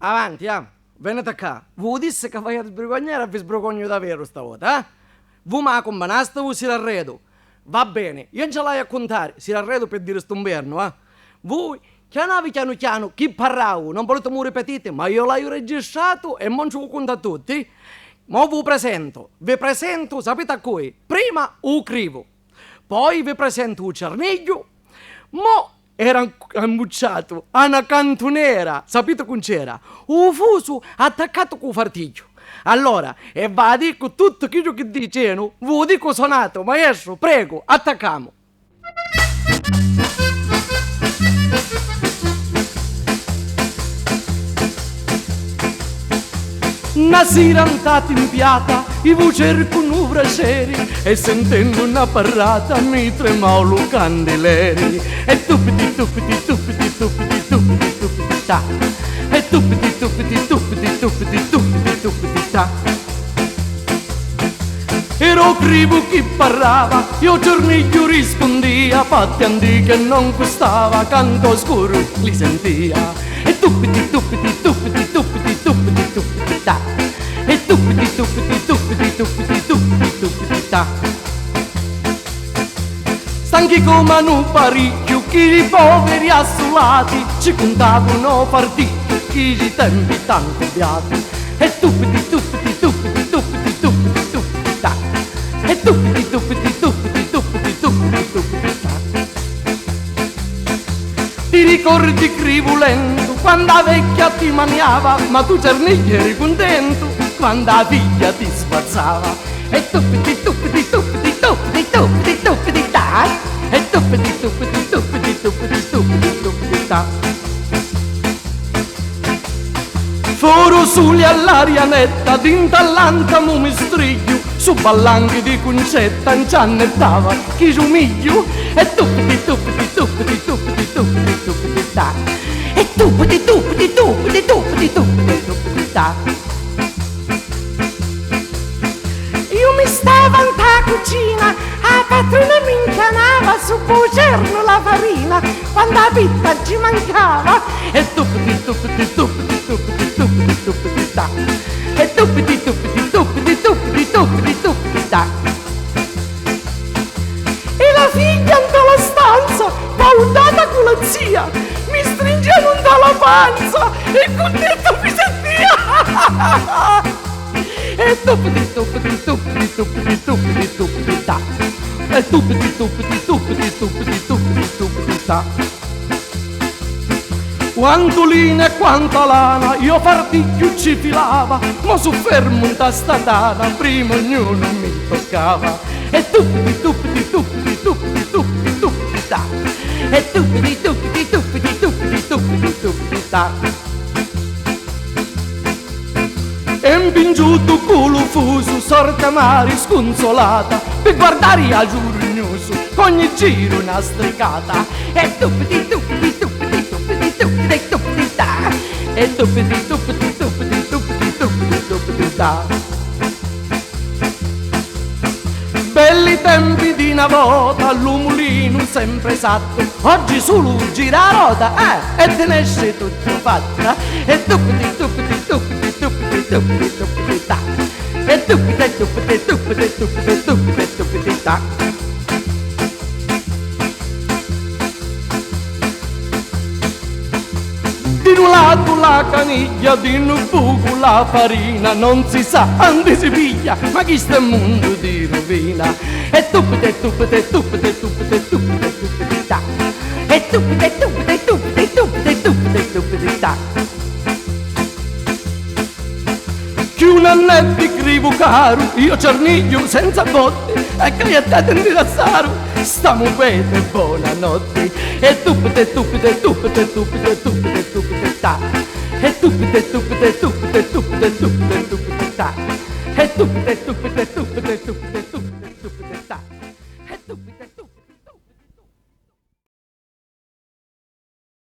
Avanti, venite qua. Vi disse che vai a sbrigognare e vi sbrogogno davvero stavolta, eh? Voi mi accompagnaste o si l'arredo? Va bene, io non ce l'hai a contare, si l'arredo per dire sto inverno, eh? Voi, chiamavi piano piano, chi parlavo, non volete mu ripetite, ma io l'ho registrato e non ci lo conta a tutti. Ma vi presento, sapete a cui? Prima o crivo, poi vi presento un cerniglio, mo era ammucciato a una cantonera, sapete con c'era? Un fuso attaccato con fartiglio. Allora, e va a dire tutto quello che dicevano, ve lo dico suonato, maestro, prego, attacchiamo. Una sera andata in piata, io cerco un braccieri e sentendo una parrata mi tremavo i candeleri. E tupiti tupiti tupiti tupiti tupiti tupiti ta. E tupiti tupiti tupiti tupiti tupiti tupiti ta. Ero crivo chi parlava, io giorniglio rispondia, fatti antiche non costava, canto scuro li sentia. E tupiti tupiti tupiti tupiti tupiti tupiti ta. E tupiti tupiti tupiti tupiti tupiti tupiti ta. Stanchi come un parecchio, chi i poveri assolati ci contavano partiti, chi i tempi tanto beati. E tupiti tupiti tupiti tupiti tupiti tupiti ta. E tupiti tupiti tupiti tupiti tupiti tupiti ta. Ti ricordi crivulento quando la vecchia ti maniava, ma tu cernigli eri contento quando la figlia ti spazzava. E tupiti tupiti tupiti tupiti tupiti tupiti ta. E tupiti tupiti tupiti tupiti tupiti tupiti ta. Foro suli all'aria netta, d'intallanta mumistriglio, su ballanchi di concetta inciannettava chi giumiglio. E tupiti tupiti tupiti tupiti tupiti tupiti ta. E tupiti tupiti tupiti tupiti tupiti tupiti ta. Io mi stavo in ta cucina, a patrona mi incanava su bucerno la farina, quando la pitta ci mancava. E tupiti tupiti tupiti tupiti tupiti tupiti ta. E tupiti tupiti tupiti tupiti tupiti tupiti ta. E la figlia andò alla stanza, paudata con la zia, mi stringeva dalla panza e contento mi sentia. E tupiti tupiti tupiti tupiti tupiti tupiti ta. E tupiti tupiti tupiti tupiti tupiti tupiti ta. Quanto lina e quanta lana io fartiglio ci filava, ma su fermo in tastatana prima ognuno mi toccava. E tupiti tupiti tupiti tupiti tupiti tupiti ta. E tupiti tupiti tupiti tupiti tupiti tupiti ta. E impingiuto culo fuso, sorta mari sconsolata, per guardare a giurgnoso, ogni giro una stricata. E tupiti tupiti tupiti tupiti tupiti tupiti ta. E tupiti tupiti tupiti tupiti tupiti tupiti ta. Belli tempi di una volta, l'umulino sempre esatto, oggi solo gira a rota, e te ne esce tutto fatta. E tupiti tupiti tupiti tupiti tupiti tupiti ta. E tupiti tupiti tupiti tupiti tupiti tupiti ta. Di un lato la caniglia, di un buco la farina, non si sa dove si piglia, ma chi sta in mondo di rovina. E tupite tupite tupite tupite tupite tupite ta. E tupite tupite tupite tupite tupite tupite ta. Che un annetto scrivo caro, io cerniglio senza botte, e cagliattate in tirazzaro, stiamo bene, buonanotte. E tupite tupite tupite tupite tupite tupite ta. E tupite tupite tupite tupite tupite tupite ta. E tupite tupite tupite tupite tupite.